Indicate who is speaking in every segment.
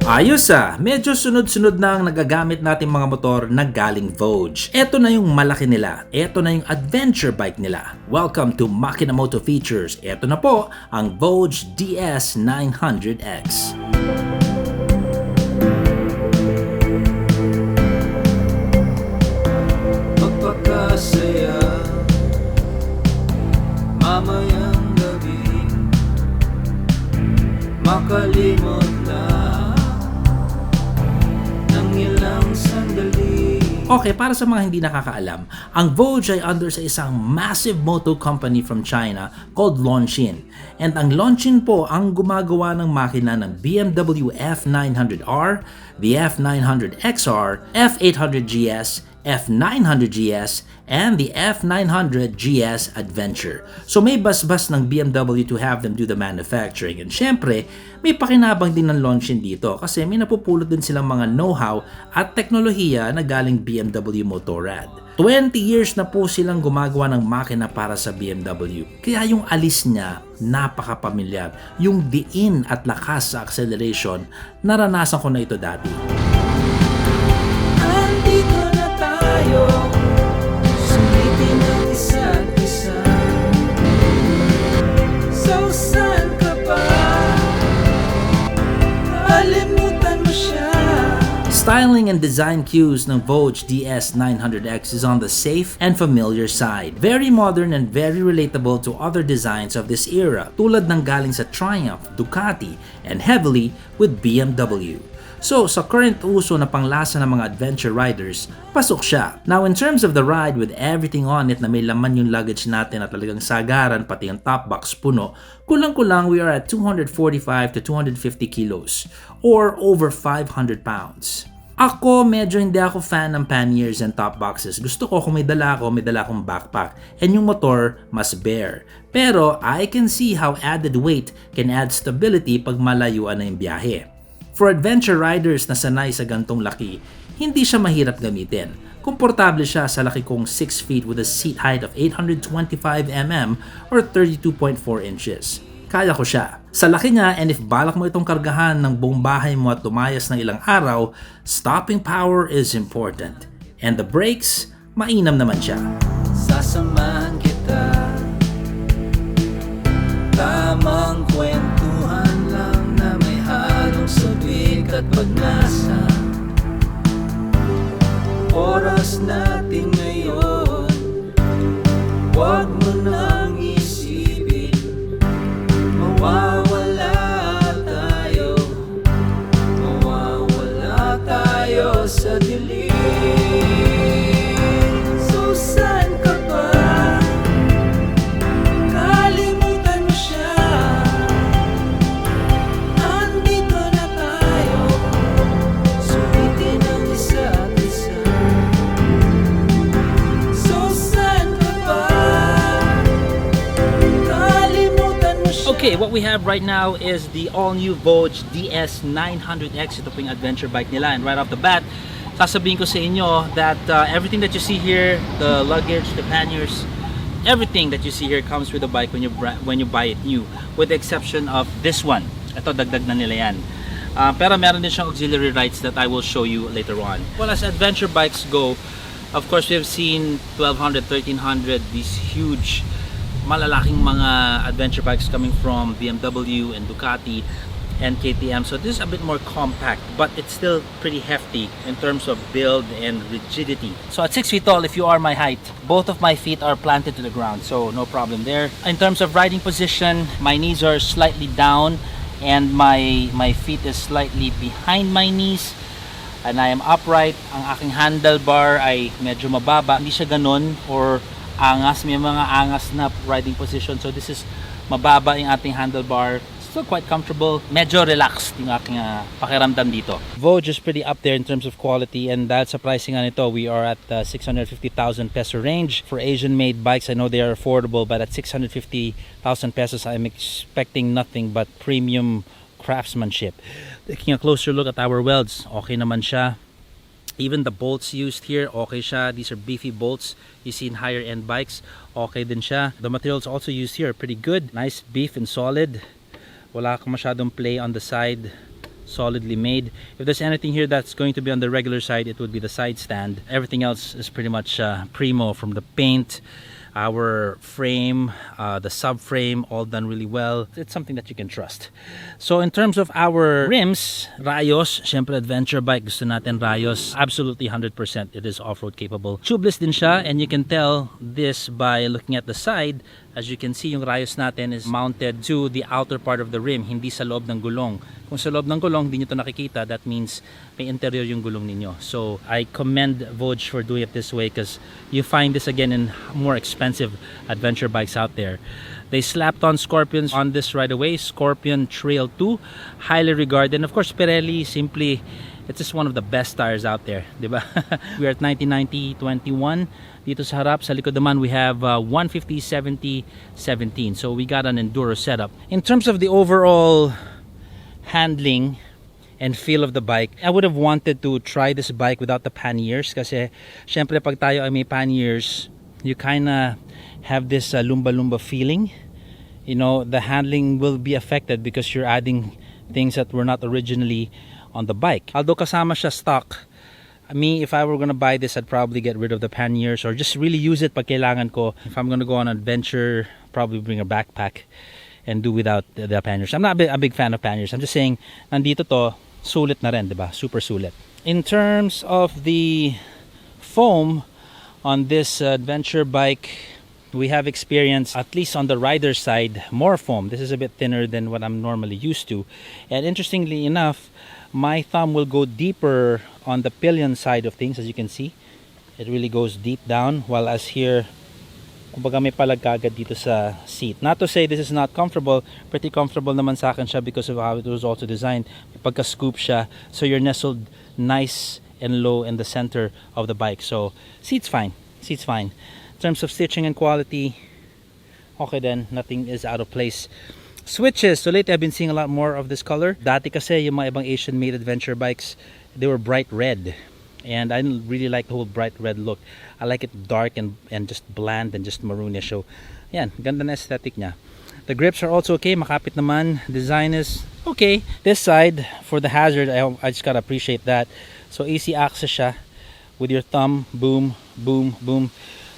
Speaker 1: Ayos medyo sunod-sunod na ang nagagamit nating mga motor na galing Voge. Ito na yung malaki nila. Ito na yung adventure bike nila. Welcome to Makina Moto Features. Ito na po ang Voge DS900X.
Speaker 2: Magpakasaya mamayang gabi, makalimot lang ng ilang sandali.
Speaker 1: Okay, para sa mga hindi nakakaalam, ang Voge ay under sa isang massive moto company from China called Longchin. And ang Longchin po ang gumagawa ng makina ng BMW F900R, the F900XR, F800GS, F900GS, and the F900GS Adventure. So may basbas ng BMW to have them do the manufacturing. And syempre, may pakinabang din ng Longchin dito kasi may napupulot din silang mga know-how at teknolohiya na galing BMW Motorrad. 20 years na po silang gumagawa ng makina para sa BMW. Kaya yung alis niya, napaka-pamilyar. Yung diin at lakas sa acceleration, naranasan ko na ito dati.
Speaker 2: Andito na tayo, sulitin ang isa't isa. So saan ka pa? Kalimutan mo siya.
Speaker 1: Styling and design cues ng Voge DS900X is on the safe and familiar side. Very modern and very relatable to other designs of this era, tulad ng galing sa Triumph, Ducati, and heavily with BMW. So, sa current uso na panglasa ng mga adventure riders, pasok siya. Now, in terms of the ride with everything on it na may laman yung luggage natin at talagang sagaran pati ang top box puno, kulang-kulang we are at 245 to 250 kilos or over 500 pounds. Ako, medyo hindi ako fan ng panniers and top boxes. Gusto ko kung may dala akong backpack. And yung motor, mas bare. Pero, I can see how added weight can add stability pag malayuan na yung biyahe. For adventure riders na sanay sa gantong laki, hindi siya mahirap gamitin. Komportable siya sa laki kong 6 feet with a seat height of 825mm or 32.4 inches. Kaya ko siya. Sa laki niya, and if balak mo itong kargahan ng buong bahay mo at tumayas ng ilang araw, stopping power is important. And the brakes, mainam naman siya.
Speaker 2: Sasamahan kita, tamang kwentuhan lang na may halong sabik at pagnasa. Oras natin ngayon, huwag mo nang isipin, mawawala tayo sa dilim. So saan ka ba? Kalimutan mo siya. Andito na tayo, sulitin ang isa't isa. So saan ka ba? Kalimutan mo siya.
Speaker 1: Okay, what we have right now is the all-new Voge DS900X. Ito po yung adventure bike nila. And right off the bat, sasabihin ko sa inyo that everything that you see here, the luggage, the panniers, everything that you see here comes with the bike when you buy it new. With the exception of this one. Ito, dagdag na nila yan. Pero meron din siyang auxiliary rights that I will show you later on. Well, as adventure bikes go, of course, we've seen 1200, 1300, these huge malalaking mga adventure bikes coming from BMW and Ducati and KTM. So this is a bit more compact, but it's still pretty hefty in terms of build and rigidity. So at 6 feet tall, if you are my height, both of my feet are planted to the ground, so no problem there. In terms of riding position, my knees are slightly down and my feet is slightly behind my knees. And I am upright. Ang aking handlebar ay medyo mababa. Hindi siya ganun or angas, may mga angas na riding position. So this is mababa yung ating handlebar. Still quite comfortable. Medyo relaxed yung aking pakiramdam dito. Voge is pretty up there in terms of quality, and dahil sa pricing nga nito, we are at 650,000 peso range. For Asian made bikes, I know they are affordable, but at 650,000 pesos, I'm expecting nothing but premium craftsmanship. Taking a closer look at our welds, okay naman siya. Even the bolts used here, okay siya. These are beefy bolts you see in higher end bikes. Okay din siya. The materials also used here are pretty good. Nice beef and solid. Wala akong masyadong play on the side. solidly made. If there's anything here that's going to be on the regular side, it would be the side stand. Everything else is pretty much primo, from the paint, our frame, the subframe, all done really well. It's something that you can trust. So in terms of our rims, Rayos, syempre adventure bike, gusto natin Rayos, absolutely 100%. It is off-road capable. Tubeless din siya, and you can tell this by looking at the side. As you can see, yung Rayos natin is mounted to the outer part of the rim, hindi sa loob ng gulong. Kung sa loob ng gulong, hindi nyo ito nakikita, that means may interior yung gulong ninyo. So I commend Voge for doing it this way, because you find this again in more expensive adventure bikes out there. They slapped on Scorpions on this right away. Scorpion Trail 2, highly regarded. And of course, Pirelli, simply, it's just one of the best tires out there, diba? We are at 90-90-21. Dito sa harap, sa likod naman, we have 150-70-17. So we got an enduro setup. In terms of the overall handling and feel of the bike, I would have wanted to try this bike without the panniers, kasi syempre pag tayo ay may panniers, you kinda have this lumba-lumba feeling. You know, the handling will be affected because you're adding things that were not originally on the bike. Although kasama siya stock, me, if I were gonna buy this, I'd probably get rid of the panniers or just really use it pag kailangan ko. If I'm gonna go on an adventure, probably bring a backpack and do without the panniers. I'm not a big fan of panniers. I'm just saying, nandito to, sulit na rin, diba? Super sulit. In terms of the foam on this adventure bike, we have experienced, at least on the rider's side, more foam. This is a bit thinner than what I'm normally used to. And interestingly enough, my thumb will go deeper on the pillion side of things. As you can see, it really goes deep down, while as here, kumbaga may palagkagad dito sa seat. Not to say this is not comfortable. Pretty comfortable naman sa akin siya because of how it was also designed. May pagka-scoop siya, so you're nestled nice and low in the center of the bike. So seat's fine. Seat's fine. In terms of stitching and quality, okay then, nothing is out of place. Switches, so lately I've been seeing a lot more of this color. Dati kasi yung mga ibang Asian made adventure bikes, they were bright red, and I didn't really like the whole bright red look. I like it dark and just bland and just maroonish. So yan, ganda na aesthetic niya. The grips are also okay, makapit naman. Design is okay. This side, for the hazard, I just gotta appreciate that. So easy access siya with your thumb, boom, boom, boom.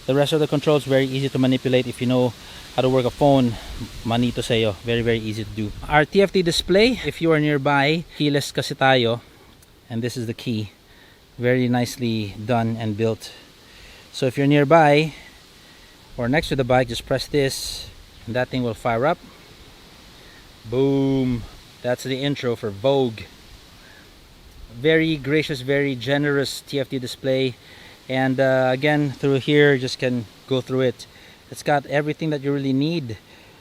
Speaker 1: The rest of the controls very easy to manipulate. If you know how to work a phone, manito sa'yo. Very, very easy to do. Our TFT display, if you are nearby, keyless kasi tayo, and this is the key. Very nicely done and built. So if you're nearby or next to the bike, just press this and that thing will fire up. Boom. That's the intro for Vogue. Very gracious, very generous TFT display. And again, through here, just can go through it. It's got everything that you really need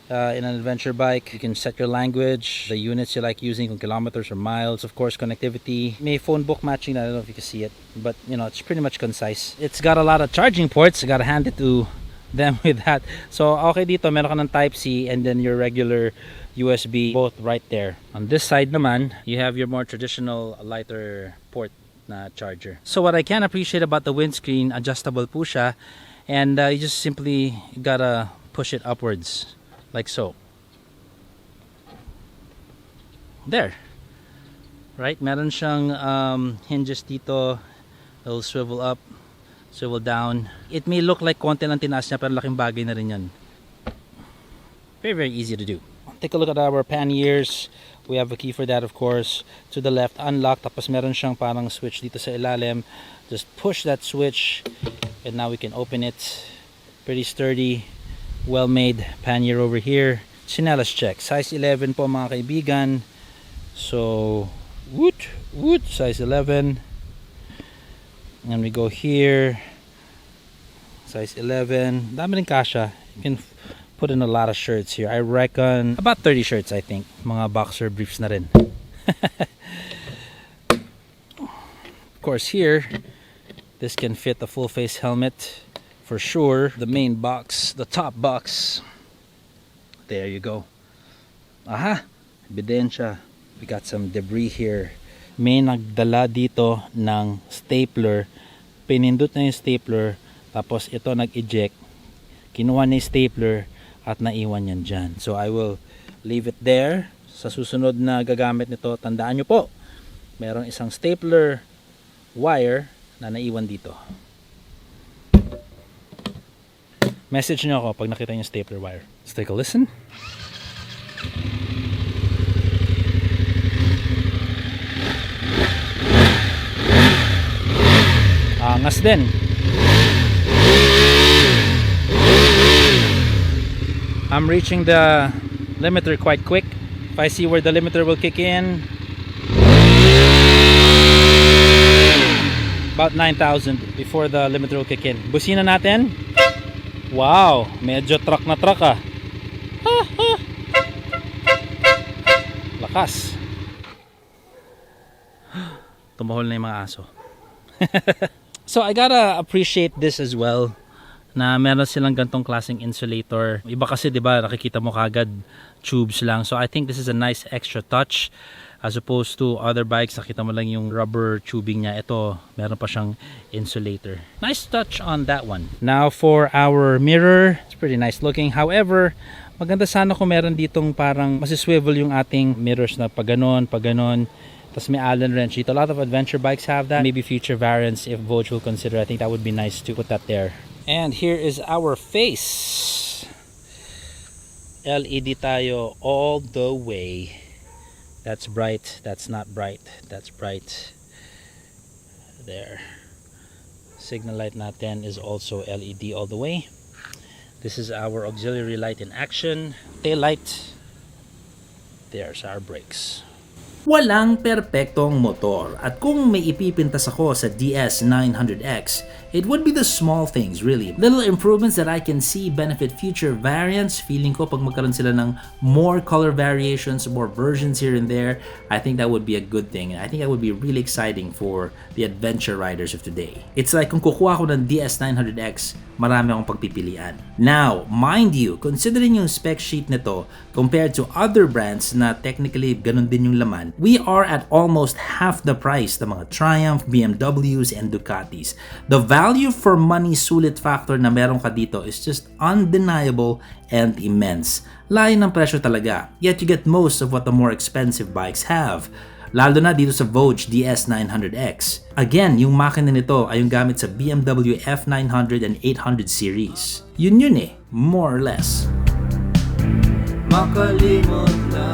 Speaker 1: in an adventure bike. You can set your language, the units you like using, kilometers or miles, of course, connectivity. May phone book matching, I don't know if you can see it, but you know, it's pretty much concise. It's got a lot of charging ports. I gotta hand it to them with that. So okay, dito meron ka ng Type-C and then your regular USB, both right there. On this side naman, you have your more traditional lighter port na charger. So what I can appreciate about the windscreen, adjustable po siya, and you just simply gotta push it upwards like so. There, right? Meron siyang hinges dito. It'll swivel up, swivel down. It may look like konti lang tinaas niya, pero laking bagay na rin yan. Very, very easy to do. Take a look at our panniers. We have a key for that, of course. To the left, unlock. Tapos meron siyang parang switch dito sa ilalim. Just push that switch and now we can open it. Pretty sturdy, well made pannier over here. Chinelas check, size 11 po mga kaibigan. So woot, size 11. And we go here, size 11. Dami rin kasha. You can put in a lot of shirts here. I reckon about 30 shirts, I think. Mga boxer briefs na rin. Of course here, this can fit a full face helmet for sure. The main box, the top box. There you go. Aha! Ebidensya. We got some debris here. May nagdala dito ng stapler. Pinindot na yung stapler. Tapos ito nag-eject. Kinuha na yung stapler at naiwan yan dyan. So I will leave it there. Sa susunod na gagamit nito, tandaan nyo po, merong isang stapler wire na naiwan dito. Message nyo ako pag nakita nyo yung stapler wire. Let's take a listen. Angas din. I'm reaching the limiter quite quick. If I see where the limiter will kick in, about 9,000 before the limiter will kick in. Busina natin. Wow, medyo truck na truck ah. Lakas. Tumahol na yung mga aso. So I gotta appreciate this as well, na meron silang gantong klaseng insulator. Iba kasi 'di ba, nakikita mo kagad tubes lang. So I think this is a nice extra touch as opposed to other bikes, nakita mo lang yung rubber tubing niya. Ito, meron pa siyang insulator. Nice touch on that one. Now for our mirror, it's pretty nice looking. However, maganda sana kung meron ditong parang masiswivel yung ating mirrors na pag ganon. Tapos may Allen wrench dito. A lot of adventure bikes have that. Maybe future variants, if Voge will consider, I think that would be nice to put that there. And here is our face. LED tayo all the way. That's bright. That's not bright. That's bright. There. Signal light natin is also LED all the way. This is our auxiliary light in action. Tail light. There's our brakes.
Speaker 2: Walang perpektong motor, at kung may ipipintas ako sa DS900X, it would be the small things really. Little improvements that I can see benefit future variants. Feeling ko pag magkaroon sila ng more color variations, more versions here and there, I think that would be a good thing. I think that would be really exciting for the adventure riders of today. It's like kung kukuha ko ng DS900X, marami akong pagpipilian. Now, mind you, considering yung spec sheet nito compared to other brands na technically ganun din yung laman, we are at almost half the price ng mga Triumph, BMWs, and Ducatis. The value for money sulit factor na meron ka dito is just undeniable and immense. Layo ng presyo talaga, yet you get most of what the more expensive bikes have. Lalo na dito sa Voge DS900X. Again, yung makina nito ay yung gamit sa BMW F900 and 800 series. Yun eh, more or less. Makalimot na.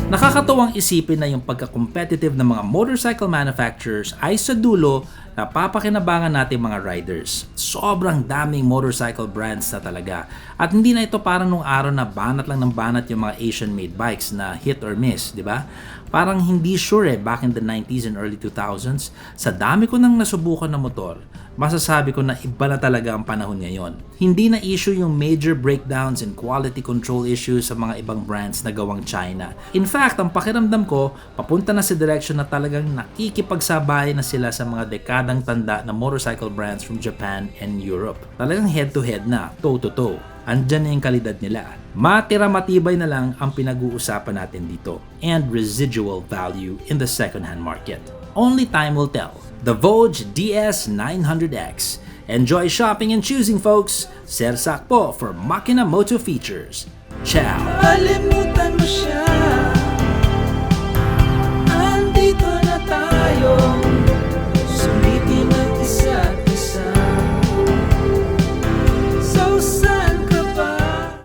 Speaker 2: Nakakatuwang isipin na yung pagka-competitive ng mga motorcycle manufacturers ay sa dulo na papakinabangan natin mga riders. Sobrang daming motorcycle brands na talaga. At hindi na ito parang nung araw na banat lang ng banat yung mga Asian-made bikes na hit or miss, di ba? Parang hindi sure back in the 90s and early 2000s. Sa dami ko nang nasubukan na motor, masasabi ko na iba na talaga ang panahon ngayon. Hindi na issue yung major breakdowns and quality control issues sa mga ibang brands na gawang China. In fact, ang pakiramdam ko, papunta na sa direction na talagang nakikipagsabay na sila sa mga dekadang tanda na motorcycle brands from Japan and Europe. Talagang head-to-head na, toe-to-toe. Andyan na yung kalidad nila. Matira-matibay na lang ang pinag-uusapan natin dito, and residual value in the second-hand market. Only time will tell. The Voge DS900X. Enjoy shopping and choosing, folks. Sersak po for Makina Moto Features. Ciao! Kalimutan mo siya.